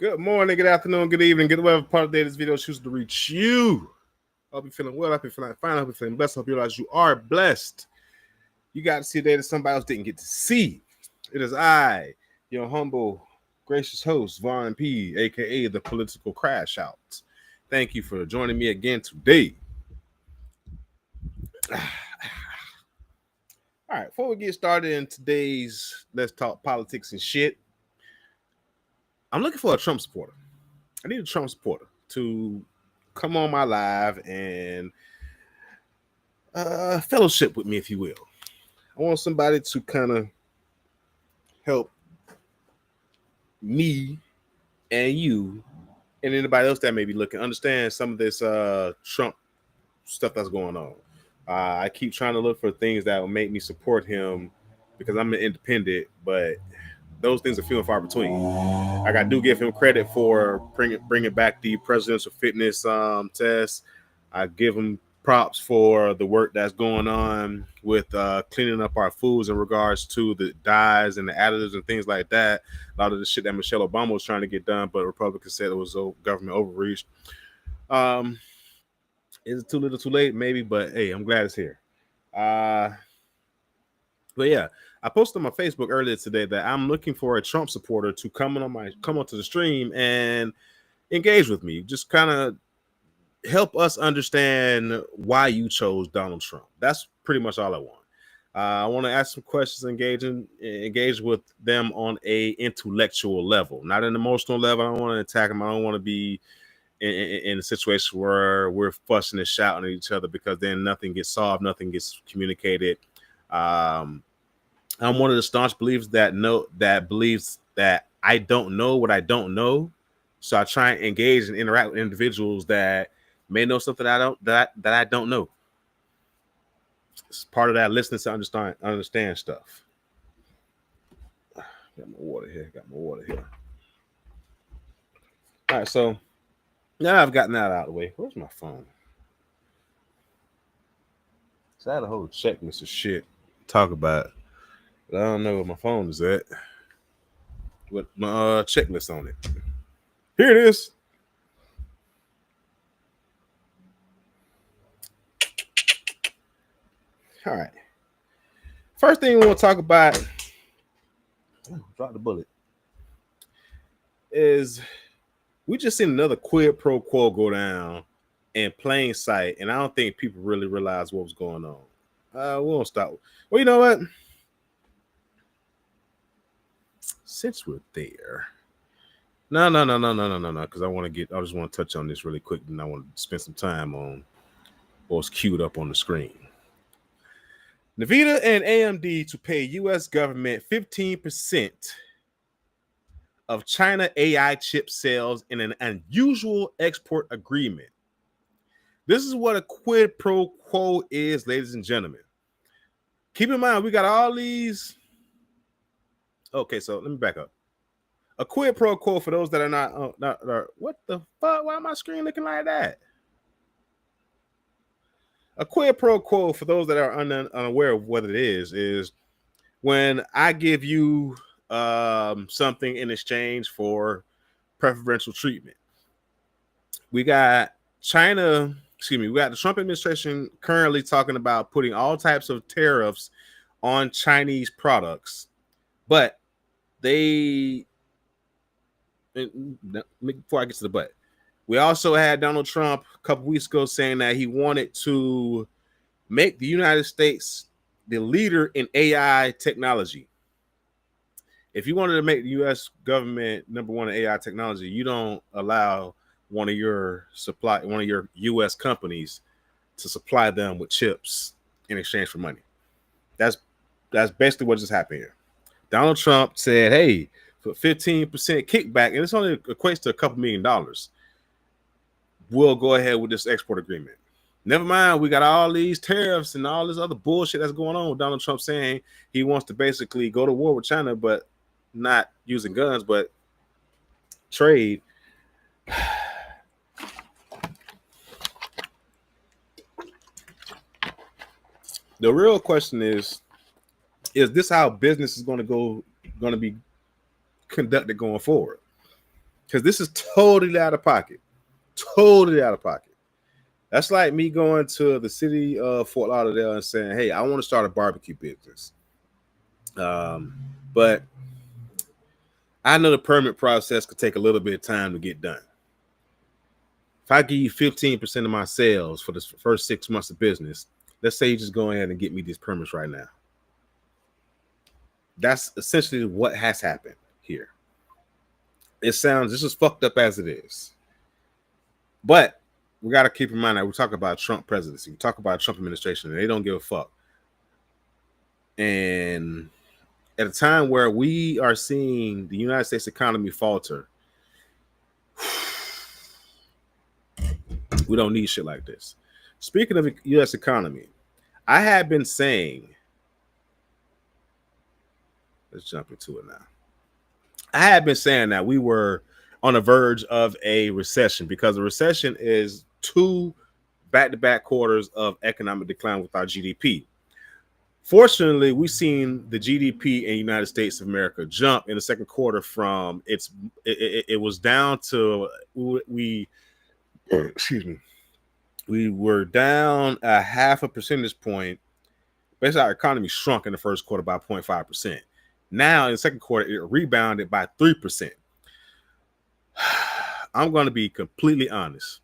Good morning, good afternoon, good evening, good whatever part of the day this video chooses to reach you. I hope you're feeling well. I hope you're feeling fine. I hope you're feeling blessed. I hope you realize you are blessed. You got to see a day that somebody else didn't get to see. It is I, your humble, gracious host, Vaughn P, aka the Political Crash Out. Thank you for joining me again today. All right, before we get started in today's Let's Talk Politics and Shit, I'm looking for a Trump supporter. I need a Trump supporter to come on my live and fellowship with me, if you will. I want somebody to kind of help me and you and anybody else that may be looking understand some of this Trump stuff that's going on. I keep trying to look for things that will make me support him because I'm an independent, but those things are few and far between. Like, I do give him credit for bringing back the presidential fitness test. I give him props for the work that's going on with cleaning up our foods in regards to the dyes and the additives and things like that. A lot of the shit that Michelle Obama was trying to get done, but Republicans said it was government overreach. Is it too little too late? Maybe, but hey, I'm glad it's here. But yeah, I posted on my Facebook earlier today that I'm looking for a Trump supporter to come onto the stream and engage with me. Just kind of help us understand why you chose Donald Trump. That's pretty much all I want. I want to ask some questions, engage with them on a intellectual level, not an emotional level. I don't want to attack them. I don't want to be in a situation where we're fussing and shouting at each other, because then nothing gets solved, nothing gets communicated. I'm one of the staunch believers that believes that I don't know what I don't know. So I try and engage and interact with individuals that may know something that I don't know. It's part of that listening to understand stuff. Got my water here. All right, so now I've gotten that out of the way. Where's my phone? So I had a whole checklist of shit to talk about. But I don't know where my phone is at. With my checklist on it. Here it is. All right. First thing we want to talk about, drop the bullet, is we just seen another quid pro quo go down in plain sight, and I don't think people really realize what was going on. We won't stop. Well, you know what? Since we're there, no, because I just want to touch on this really quick, and I want to spend some time on what's queued up on the screen. NVIDIA and AMD to pay U.S. government 15% of China AI chip sales in an unusual export agreement. This is what a quid pro quo is, ladies and gentlemen. Keep in mind, we got all these. Okay, so let me back up. A quid pro quo, for those that are not what the fuck? Why my screen looking like that? A quid pro quo, for those that are unaware of what it is when I give you something in exchange for preferential treatment. We got the Trump administration currently talking about putting all types of tariffs on Chinese products, but before I get to the but, we also had Donald Trump a couple weeks ago saying that he wanted to make the United States the leader in AI technology. If you wanted to make the U.S. government number one in AI technology, you don't allow one of your U.S. companies to supply them with chips in exchange for money. That's basically what just happened here. Donald Trump said, hey, for 15% kickback, and this only equates to a couple $1 million, we'll go ahead with this export agreement. Never mind, we got all these tariffs and all this other bullshit that's going on with Donald Trump saying he wants to basically go to war with China, but not using guns, but trade. The real question is this how business is going to be conducted going forward? because this is totally out of pocket. Totally out of pocket. That's like me going to the city of Fort Lauderdale and saying, hey, I want to start a barbecue business. But I know the permit process could take a little bit of time to get done. If I give you 15% of my sales for the first 6 months of business, let's say you just go ahead and get me these permits right now. That's essentially what has happened here. It sounds just as fucked up as it is. But we got to keep in mind that we're talking about Trump presidency. We talk about Trump administration, and they don't give a fuck. And at a time where we are seeing the United States economy falter, we don't need shit like this. Speaking of the U.S. economy, I had been saying, let's jump into it now. I had been saying that we were on the verge of a recession because a recession is 2 back-to-back quarters of economic decline with our GDP. Fortunately, we've seen the GDP in the United States of America jump in the second quarter from it was down to we were down a 0.5 percentage point. Basically, our economy shrunk in the first quarter by 0.5%. Now, in the second quarter, it rebounded by 3%. I'm going to be completely honest.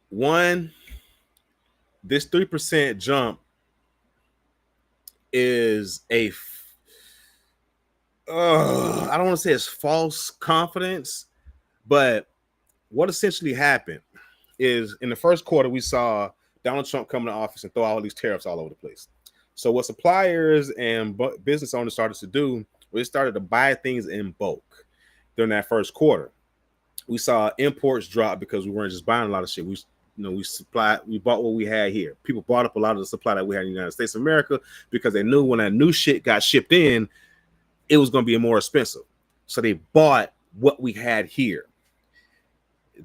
One, this 3% jump is I don't want to say it's false confidence, but what essentially happened is in the first quarter, we saw Donald Trump come to office and throw all these tariffs all over the place. So what suppliers and business owners started to do, they started to buy things in bulk during that first quarter. We saw imports drop because we weren't just buying a lot of shit. We bought what we had here. People bought up a lot of the supply that we had in the United States of America because they knew when that new shit got shipped in, it was going to be more expensive. So they bought what we had here.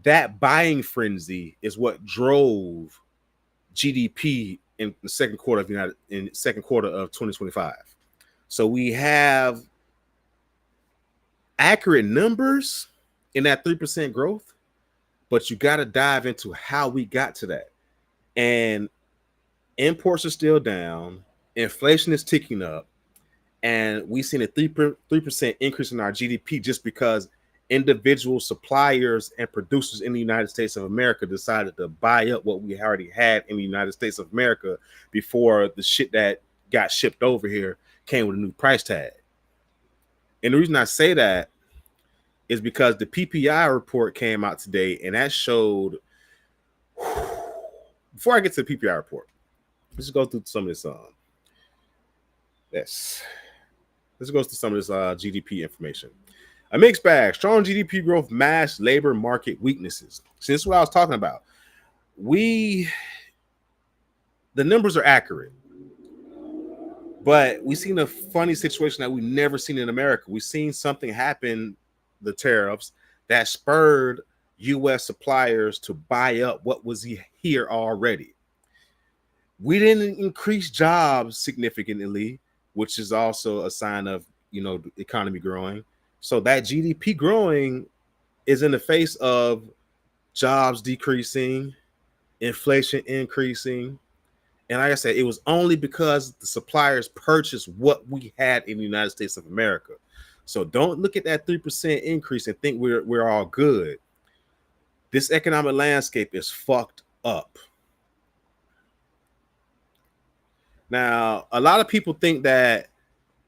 That buying frenzy is what drove GDP in the second quarter of 2025. So we have accurate numbers in that 3% growth, but you got to dive into how we got to that. And imports are still down, inflation is ticking up, and we've seen a 3% increase in our GDP just because individual suppliers and producers in the United States of America decided to buy up what we already had in the United States of America before the shit that got shipped over here came with a new price tag. And the reason I say that is because the PPI report came out today, and that showed. Before I get to the PPI report, let's go through some of this. Let's go through some of this GDP information. A mixed bag. Strong GDP growth masked labor market weaknesses. See, this is what I was talking about. The numbers are accurate, but we've seen a funny situation that we've never seen in America. We've seen something happen, the tariffs, that spurred U.S. suppliers to buy up what was here already. We didn't increase jobs significantly, which is also a sign of, the economy growing. So that GDP growing is in the face of jobs decreasing, inflation increasing. And like I said, it was only because the suppliers purchased what we had in the United States of America. So don't look at that 3% increase and think we're all good. This economic landscape is fucked up. Now, a lot of people think that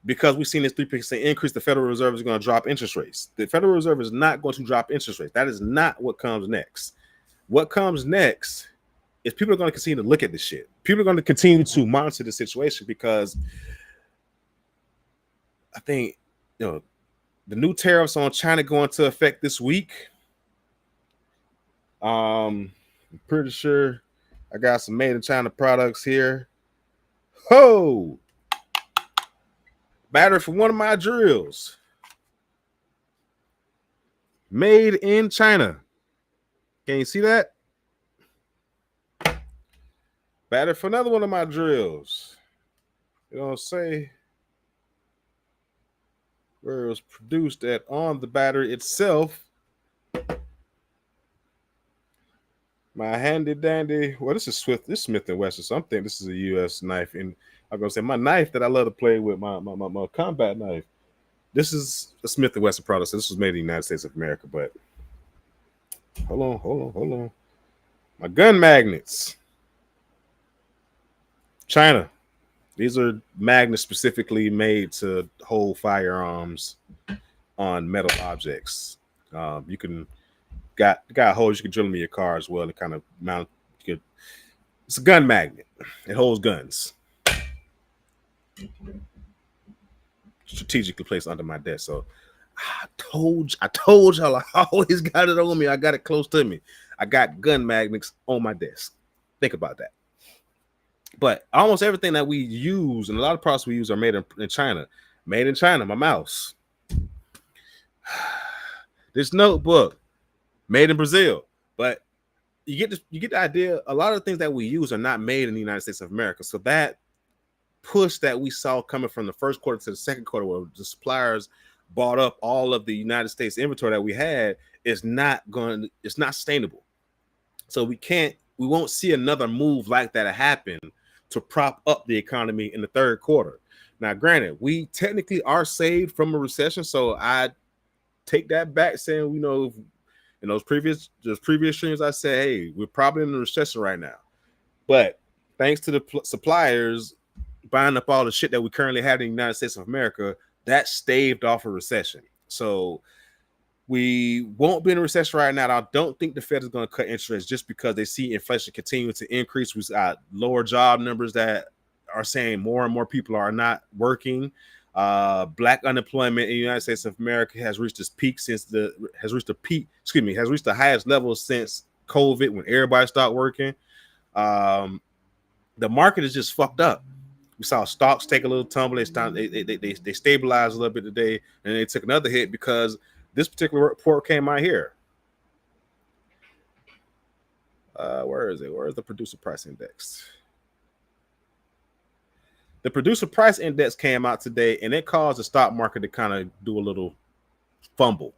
because we've seen this 3% increase, the Federal Reserve is going to drop interest rates. The Federal Reserve is not going to drop interest rates. That is not what comes next. What comes next is people are going to continue to look at this shit. People are going to continue to monitor the situation because I think, the new tariffs on China go into effect this week. I'm pretty sure I got some made in China products here. Ho! Battery for one of my drills. Made in China. Can you see that? Battery for another one of my drills. You know what I'm saying? where it was produced at on the battery itself. My handy dandy. Well, this is Swift. This is Smith and Wesson. So I'm thinking this is a U.S. knife, and I'm gonna say my knife that I love to play with, my combat knife. This is a Smith and Wesson product. So this was made in the United States of America. But hold on. My gun magnets, China. These are magnets specifically made to hold firearms on metal objects. You can got holes you can drill them in your car as well to kind of mount. It's a gun magnet. It holds guns. Strategically placed under my desk. So I told y'all I always got it on me. I got it close to me. I got gun magnets on my desk. Think about that. But almost everything that we use and a lot of products we use are made in China. Made in China. My mouse. This notebook. Made in Brazil. But you get the idea. A lot of things that we use are not made in the United States of America. So that push that we saw coming from the first quarter to the second quarter, where the suppliers bought up all of the United States inventory that we had, it's not sustainable. So we won't see another move like that happen to prop up the economy in the third quarter. Now, granted, we technically are saved from a recession, so I take that back, saying, in those previous streams, I said, hey, we're probably in a recession right now. But thanks to the suppliers buying up all the shit that we currently have in the United States of America, that staved off a recession. So we won't be in a recession right now. I don't think the Fed is going to cut interest rates just because they see inflation continue to increase. We've got lower job numbers that are saying more and more people are not working. Black unemployment in the United States of America has reached the highest level since COVID, when everybody stopped working. The market is just fucked up. We saw stocks take a little tumble. They stabilized a little bit today, and they took another hit because this particular report came out here. Where is it? Where is the producer price index? The producer price index came out today, and it caused the stock market to kind of do a little fumble.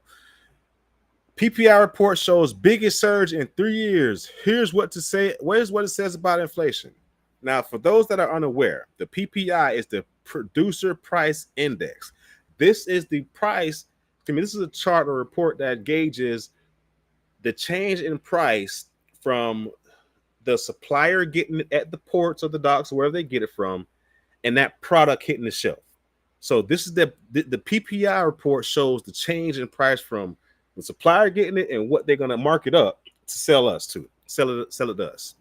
PPI report shows biggest surge in 3 years. Here's what it says about inflation. Now, for those that are unaware, the PPI is the producer price index. This is the price. This is a chart or report that gauges the change in price from the supplier getting it at the ports or the docks, or wherever they get it from, and that product hitting the shelf. So this is the PPI report shows the change in price from the supplier getting it and what they're going to mark it up to sell it to us.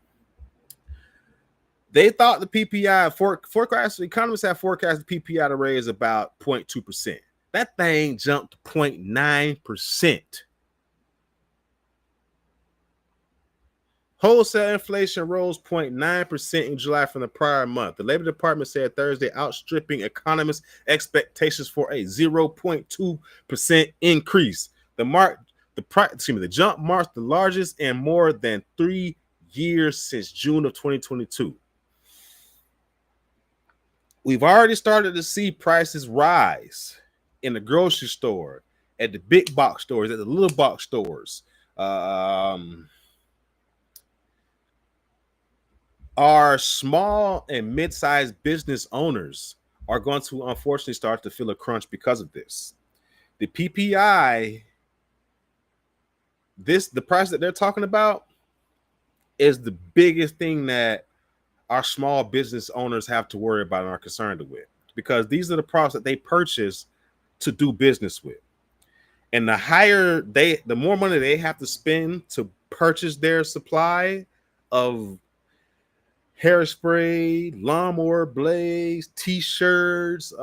They thought the PPI economists have forecast the PPI to raise about 0.2%. That thing jumped 0.9%. Wholesale inflation rose 0.9% in July from the prior month. The Labor Department said Thursday, outstripping economists' expectations for a 0.2% increase. The jump marks the largest in more than 3 years since June of 2022. We've already started to see prices rise in the grocery store, at the big box stores, at the little box stores. Our small and mid-sized business owners are going to unfortunately start to feel a crunch because of this. The PPI, the price that they're talking about, is the biggest thing that our small business owners have to worry about and are concerned with, because these are the products that they purchase to do business with. And the more money they have to spend to purchase their supply of hairspray, lawnmower blades, t-shirts,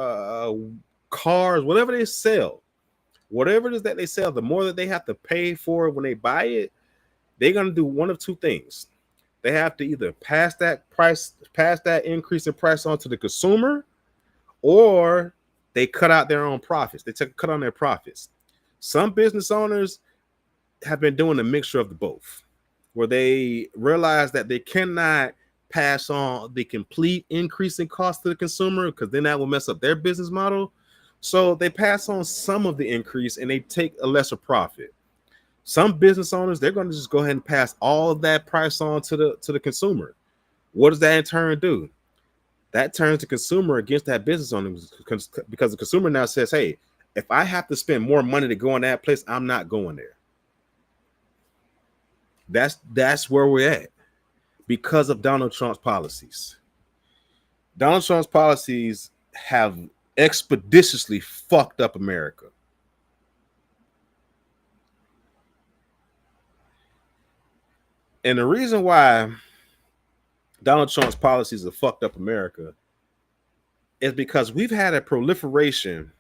cars, whatever it is that they sell, the more that they have to pay for it when they buy it, they're going to do one of two things. They have to either pass that increase in price on to the consumer, or they cut out their own profits. They take a cut on their profits. Some business owners have been doing a mixture of the both, where they realize that they cannot pass on the complete increase in cost to the consumer, because then that will mess up their business model. So they pass on some of the increase and they take a lesser profit. Some business owners, they're going to just go ahead and pass all of that price on to the consumer. What does that in turn do? That turns the consumer against that business owner, because the consumer now says, hey, if I have to spend more money to go in that place, I'm not going there. That's where we're at because of Donald Trump's policies. Donald Trump's policies have expeditiously fucked up America. And the reason why Donald Trump's policies have fucked up America is because we've had a proliferation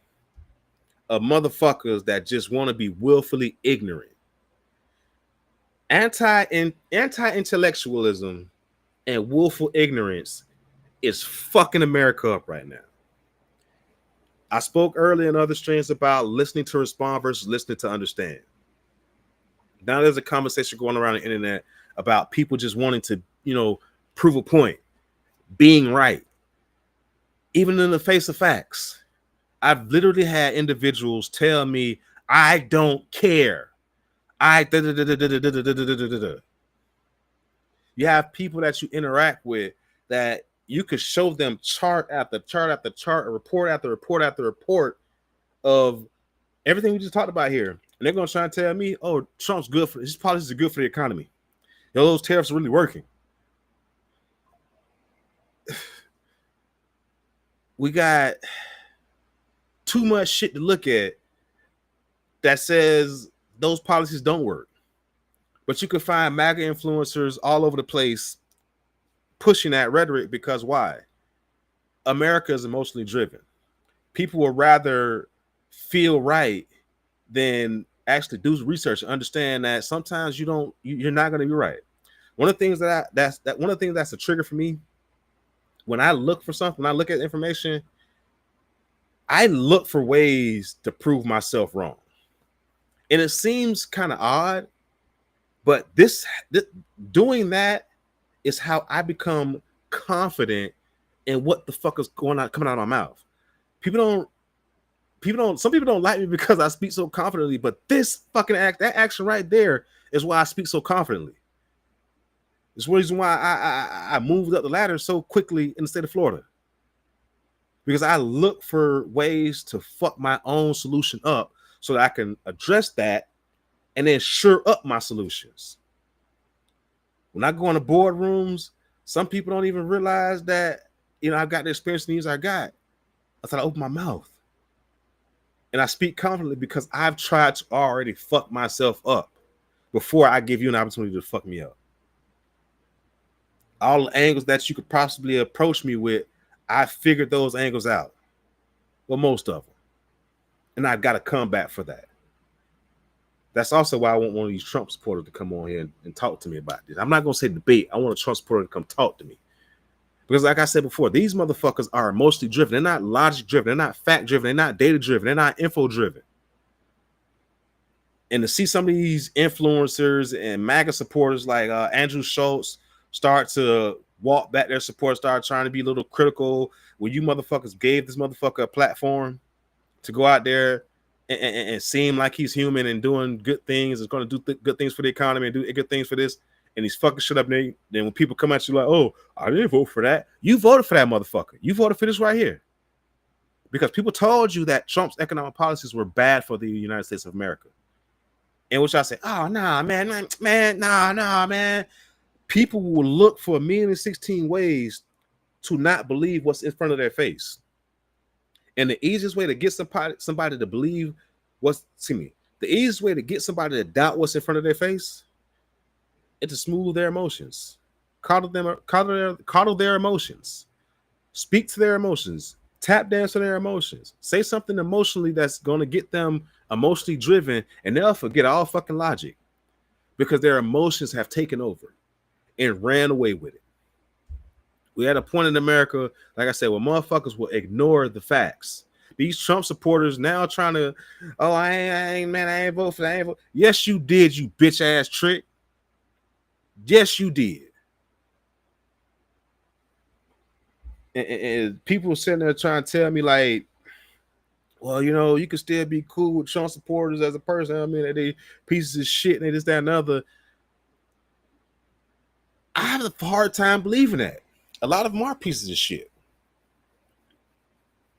of motherfuckers that just want to be willfully ignorant. Anti-intellectualism and willful ignorance is fucking America up right now. I spoke earlier in other streams about listening to respond versus listening to understand. Now there's a conversation going around the internet about people just wanting to, prove a point, being right, even in the face of facts. I've literally had individuals tell me, I don't care. You have people that you interact with that you could show them chart after chart after chart, or report after report after report of everything we just talked about here. And they're going to try and tell me, oh, Trump's good for his policies are good for the economy. Those tariffs are really working. We got too much shit to look at that says those policies don't work. But you can find MAGA influencers all over the place pushing that rhetoric because why? America is emotionally driven. People will rather feel right than actually do research and understand that sometimes you're not going to be right. One of the things that's a trigger for me when I look for something, when I look at information, I look for ways to prove myself wrong. And it seems kind of odd, but this doing that is how I become confident in what the fuck is coming out of my mouth. Some people don't like me because I speak so confidently, but that action right there is why I speak so confidently. It's the reason why I moved up the ladder so quickly in the state of Florida. Because I look for ways to fuck my own solution up so that I can address that and then sure up my solutions. When I go into boardrooms, some people don't even realize that, I've got the experience and needs I got. I thought I open my mouth. And I speak confidently because I've tried to already fuck myself up before I give you an opportunity to fuck me up. All the angles that you could possibly approach me with, I figured those angles out. Well, most of them. And I've got a comeback for that. That's also why I want one of these Trump supporters to come on here and talk to me about this. I'm not going to say debate. I want a Trump supporter to come talk to me. Because like I said before, these motherfuckers are emotionally driven. They're not logic driven. They're not fact driven. They're not data driven. They're not info driven. And to see some of these influencers and MAGA supporters like Andrew Schultz start to walk back their support, start trying to be a little critical when you motherfuckers gave this motherfucker a platform to go out there and seem like he's human and doing good things, is going to do good things for the economy and do good things for this, and he's fucking shit up there. Then when people come at you like, oh, I didn't vote for that. You voted for that motherfucker. You voted for this right here. Because people told you that Trump's economic policies were bad for the United States of America. In which I say, oh, nah, man. People will look for 1,016 ways to not believe what's in front of their face. And the easiest way to get somebody to believe the easiest way to get somebody to doubt what's in front of their face is to smooth their emotions. Coddle their emotions. Speak to their emotions. Tap dance to their emotions. Say something emotionally that's going to get them emotionally driven, and they'll forget all fucking logic because their emotions have taken over and ran away with it. We had a point in America, like I said, where motherfuckers will ignore the facts. These Trump supporters now trying to, oh, I ain't vote for that. Yes, you did, you bitch ass trick. Yes, you did. And people sitting there trying to tell me like, well, you know, you can still be cool with Trump supporters as a person. I mean, they pieces of shit and they this, that, and other. I have a hard time believing that. A lot of them are pieces of shit.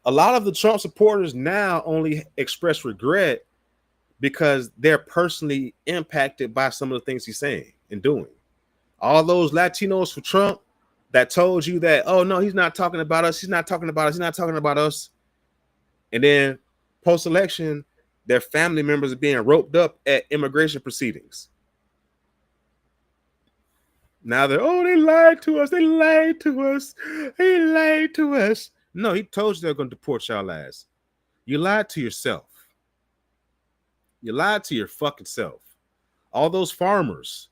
A lot of the Trump supporters now only express regret because they're personally impacted by some of the things he's saying and doing. All those Latinos for Trump that told you that, oh no, he's not talking about us, he's not talking about us, he's not talking about us. And then post-election, their family members are being roped up at immigration proceedings. Now they're, oh, they lied to us, they lied to us, they lied to us. No, he told you they're going to deport y'all ass. You lied to yourself. You lied to your fucking self. All those farmers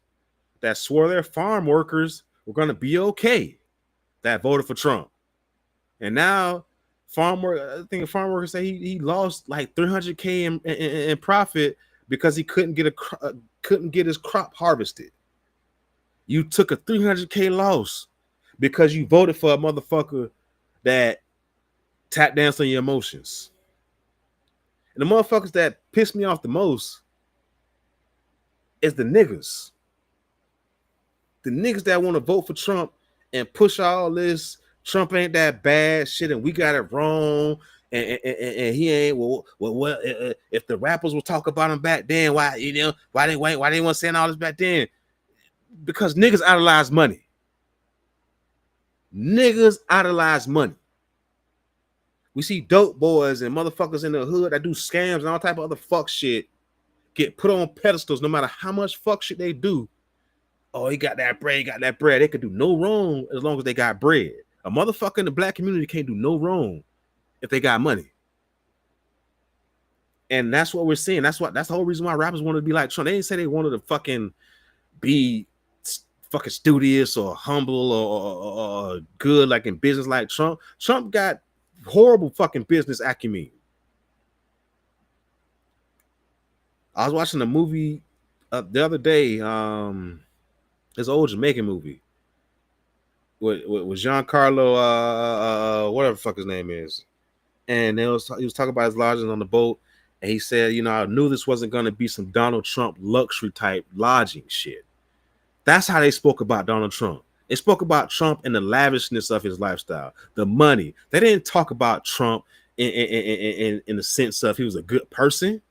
that swore their farm workers were going to be okay that voted for Trump. And now I think a farm worker said he lost like $300K in profit because he couldn't get his crop harvested. You took a $300K loss because you voted for a motherfucker that tap dance on your emotions. And the motherfuckers that piss me off the most is the niggas. The niggas that want to vote for Trump and push all this Trump ain't that bad shit and we got it wrong and he ain't if the rappers will talk about him back then, why they weren't saying all this back then? Because niggas idolize money. Niggas idolize money. We see dope boys and motherfuckers in the hood that do scams and all type of other fuck shit get put on pedestals no matter how much fuck shit they do. Oh, he got that bread, They could do no wrong as long as they got bread. A motherfucker in the black community can't do no wrong if they got money. And that's what we're seeing. That's the whole reason why rappers wanted to be like Trump. They didn't say they wanted to fucking be fucking studious or humble or good like in business like Trump. Trump got horrible fucking business acumen. I was watching a movie the other day. This old Jamaican movie with Giancarlo, whatever the fuck his name is, and he was talking about his lodgings on the boat, and he said, you know, I knew this wasn't going to be some Donald Trump luxury type lodging shit. That's how they spoke about Donald Trump. They spoke about Trump and the lavishness of his lifestyle, the money. They didn't talk about Trump in the sense of he was a good person.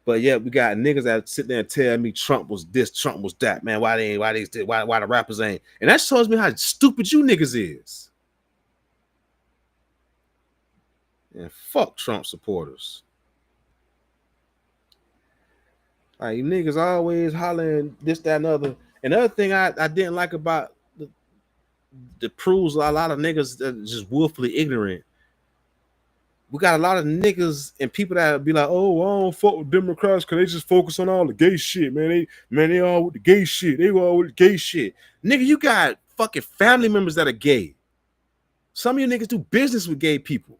But yeah, we got niggas that sit there and tell me Trump was this, Trump was that. Man, why the rappers ain't? And that shows me how stupid you niggas is. And fuck Trump supporters. Like, you niggas always hollering this, that, and other. Another thing I didn't like about the proves a lot of niggas that are just willfully ignorant. We got a lot of niggas and people that be like, oh, I don't fuck with Democrats because they just focus on all the gay shit, man. They all with the gay shit. They all with the gay shit. Nigga, you got fucking family members that are gay. Some of you niggas do business with gay people.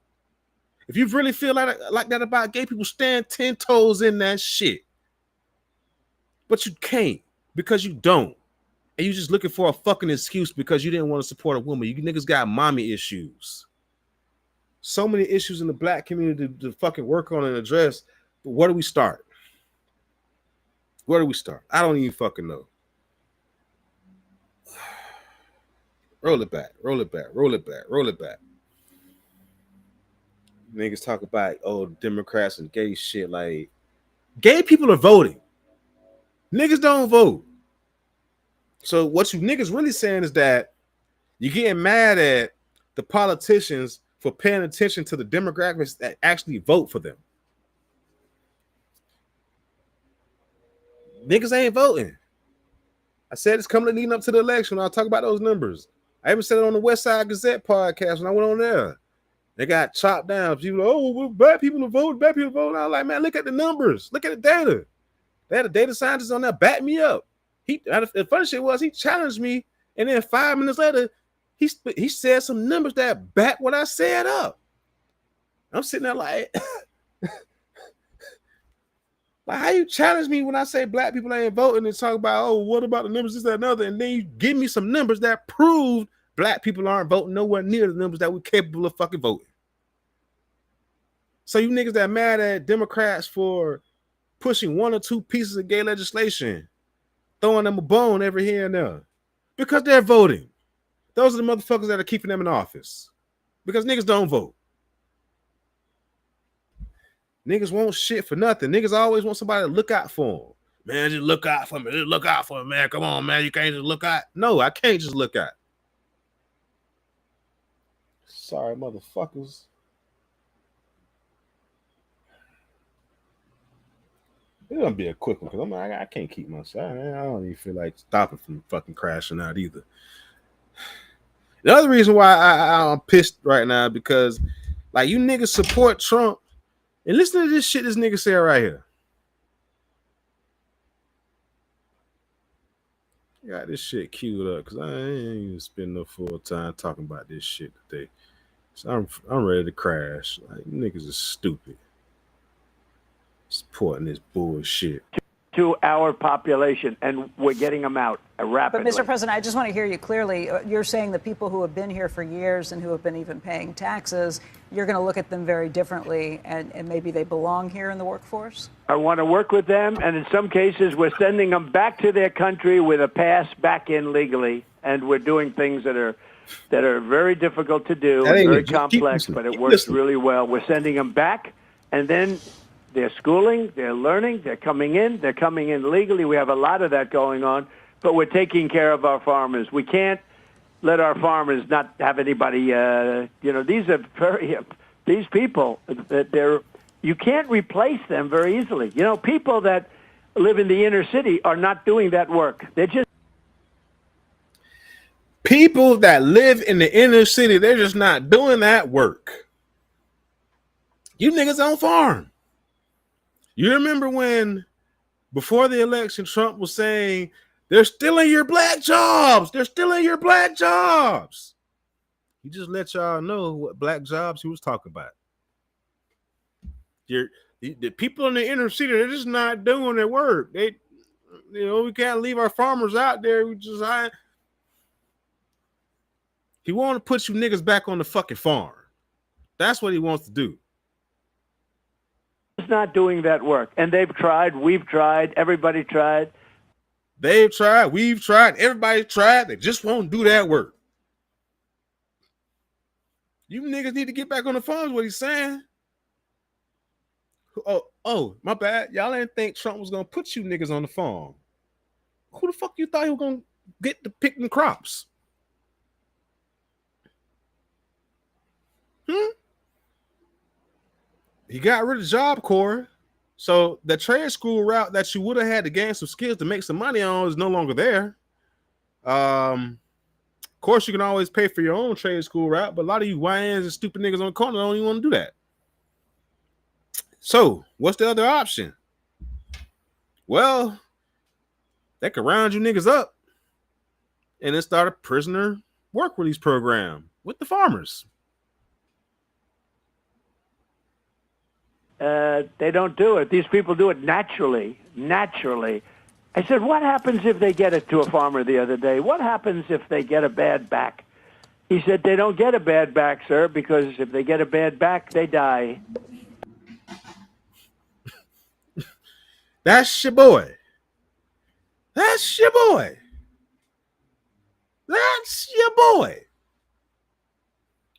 If you really feel like that about gay people, stand 10 toes in that shit. But you can't because you don't. And you just looking for a fucking excuse because you didn't want to support a woman. You niggas got mommy issues. So many issues in the black community to fucking work on and address. But where do we start? Where do we start? I don't even fucking know. Roll it back. Niggas talk about, oh, Democrats and gay shit. Like, gay people are voting. Niggas don't vote. So what you niggas really saying is that you're getting mad at the politicians for paying attention to the demographics that actually vote for them. Niggas ain't voting. I said it's coming leading up to the election. I'll talk about those numbers. I even said it on the West Side Gazette podcast when I went on there. They got chopped down. People, oh, well, black people are voting. I was like, man, look at the numbers. Look at the data. They had a data scientist on there back me up. The funny shit was he challenged me, and then 5 minutes later, he said some numbers that back what I said up. I'm sitting there like, like, how you challenge me when I say black people ain't voting and talk about, oh, what about the numbers, this, that, and other, and then you give me some numbers that prove black people aren't voting nowhere near the numbers that we're capable of fucking voting. So you niggas that mad at Democrats for pushing 1 or 2 pieces of gay legislation, throwing them a bone every here and there, because they're voting. Those are the motherfuckers that are keeping them in office. Because niggas don't vote. Niggas want shit for nothing. Niggas always want somebody to look out for them. Man, just look out for me. Just look out for me, man. Come on, man. You can't just look out. No, I can't just look out. Sorry, motherfuckers. It's gonna be a quick one because I can't keep myself. I don't even feel like stopping from fucking crashing out either. The other reason why I'm pissed right now because like you niggas support Trump and listen to this shit this nigga said right here. Got this shit queued up because I ain't even spend no full time talking about this shit today. So I'm ready to crash. Like niggas is stupid. Supporting this bullshit. To our population, and we're getting them out rapidly. But, Mr. President, I just want to hear you clearly. You're saying the people who have been here for years and who have been even paying taxes, you're going to look at them very differently, and maybe they belong here in the workforce? I want to work with them, and in some cases, we're sending them back to their country with a pass back in legally, and we're doing things that are very difficult to do, and very complex, but it works really well. We're sending them back, and then they're schooling, they're learning, they're coming in legally. We have a lot of that going on, but we're taking care of our farmers. We can't let our farmers not have anybody, these are these people, you can't replace them very easily. People that live in the inner city are not doing that work. They're just people that live in the inner city, they're just not doing that work. You niggas don't farm. You remember when, before the election, Trump was saying, they're stealing your black jobs. They're stealing your black jobs. He just let y'all know what black jobs he was talking about. The people in the inner city, they're just not doing their work. We can't leave our farmers out there. He want to put you niggas back on the fucking farm. That's what he wants to do. Not doing that work, and they've tried, we've tried, everybody tried. They've tried, we've tried, everybody tried. They just won't do that work. You niggas need to get back on the farm is what he's saying. Oh, my bad. Y'all didn't think Trump was gonna put you niggas on the farm. Who the fuck you thought he was gonna get to pick them crops? He got rid of Job Corps, so the trade school route that you would have had to gain some skills to make some money on is no longer there. Of course, you can always pay for your own trade school route, but a lot of you YNs and stupid niggas on the corner don't even want to do that. So, what's the other option? Well, they could round you niggas up and then start a prisoner work release program with the farmers. They don't do it. These people do it naturally. I said, what happens if they get it to a farmer the other day? What happens if they get a bad back? He said, they don't get a bad back, sir, because if they get a bad back, they die. That's your boy. That's your boy. That's your boy.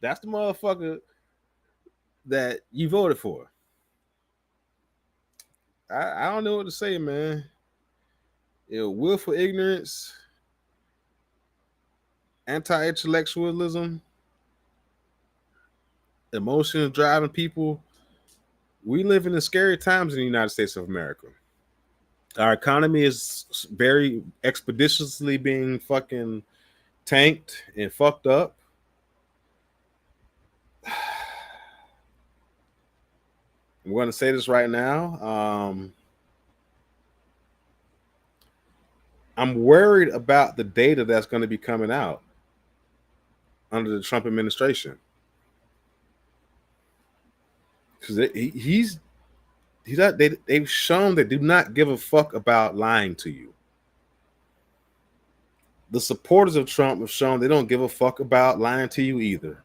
That's the motherfucker that you voted for. I don't know what to say, man. Willful ignorance, anti-intellectualism, emotion driving people. We live in scary times in the United States of America. Our economy is very expeditiously being fucking tanked and fucked up. I'm going to say this right now. I'm worried about the data that's going to be coming out under the Trump administration. Because they've shown they do not give a fuck about lying to you. The supporters of Trump have shown they don't give a fuck about lying to you either.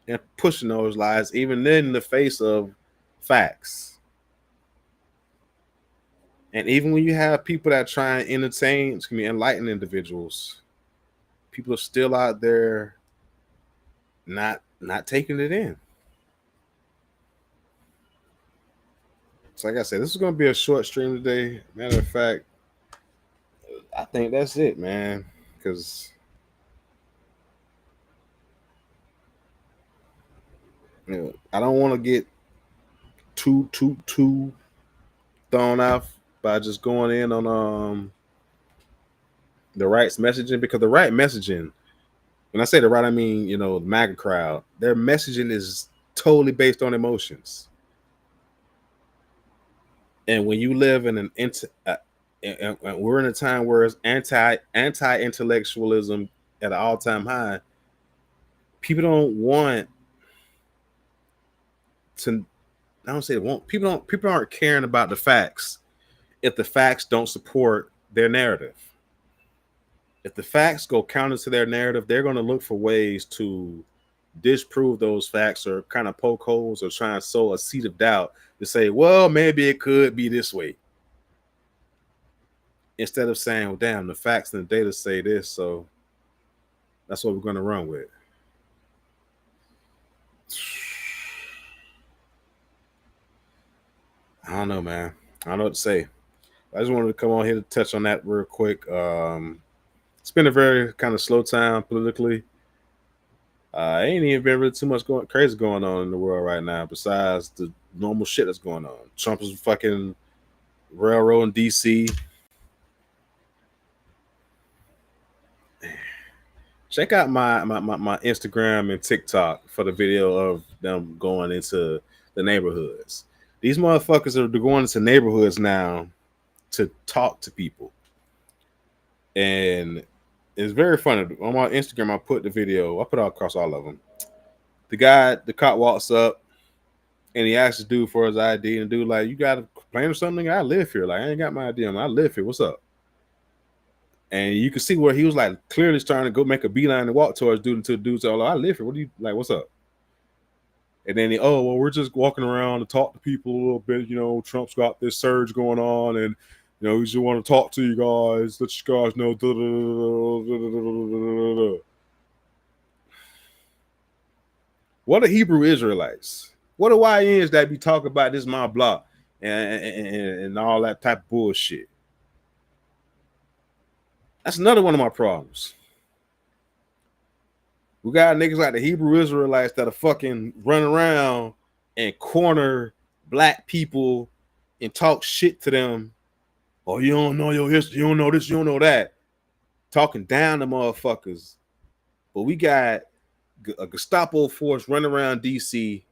And pushing those lies, even in the face of facts. And even when you have people that try and entertain, enlighten individuals, people are still out there not taking it in. So like I said, this is gonna be a short stream today. Matter of fact, I think that's it, man. Because I don't want to get too thrown off by just going in on the right messaging, because the right messaging, when I say the right, I mean, the MAGA crowd, their messaging is totally based on emotions. And when you live in and we're in a time where it's anti-intellectualism at an all-time high, people don't want to, I don't say they won't, people aren't caring about the facts if the facts don't support their narrative. If the facts go counter to their narrative, they're going to look for ways to disprove those facts or kind of poke holes or try and sow a seed of doubt to say, well, maybe it could be this way. Instead of saying, well, damn, the facts and the data say this, so that's what we're going to run with. I don't know, man. I don't know what to say. I just wanted to come on here to touch on that real quick. It's been a very kind of slow time politically. Ain't even been really too much crazy going on in the world right now besides the normal shit that's going on. Trump is fucking railroading DC. Check out my Instagram and TikTok for the video of them going into the neighborhoods. These motherfuckers are going into neighborhoods now to talk to people. And it's very funny. On my Instagram, I put the video. I put it across all of them. The cop walks up and he asks the dude for his ID. And the dude like, you got a complaint or something? I live here. Like, I ain't got my ID. I live here. What's up? And you can see where he was like clearly trying to go make a beeline and walk towards dude until the dude said, oh, I live here. What do you like? What's up? And then we're just walking around to talk to people a little bit. Trump's got this surge going on, and we just want to talk to you guys, let you guys know. What are Hebrew Israelites? What are YNs that be talking about this my block and all that type of bullshit? That's another one of my problems. We got niggas like the Hebrew Israelites that are fucking run around and corner black people and talk shit to them. Oh, you don't know your history, you don't know this, you don't know that. Talking down to motherfuckers. But we got a Gestapo force running around DC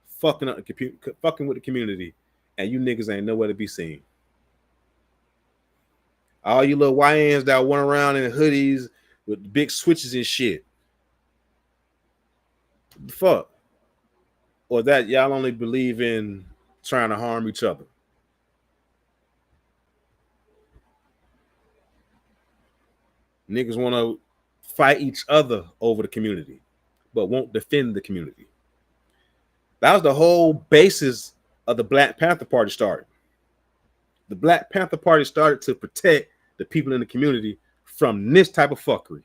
fucking with the community, and you niggas ain't nowhere to be seen. All you little YNs that run around in hoodies with big switches and shit. The fuck? Or that y'all only believe in trying to harm each other? Niggas want to fight each other over the community, but won't defend the community. That was the whole basis of the Black Panther Party started. The Black Panther Party started to protect the people in the community from this type of fuckery.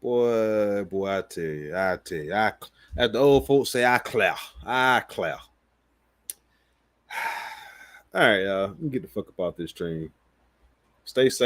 Boy, I tell you, as the old folks say, I clear. All right, y'all, let me get the fuck up off this stream. Stay safe.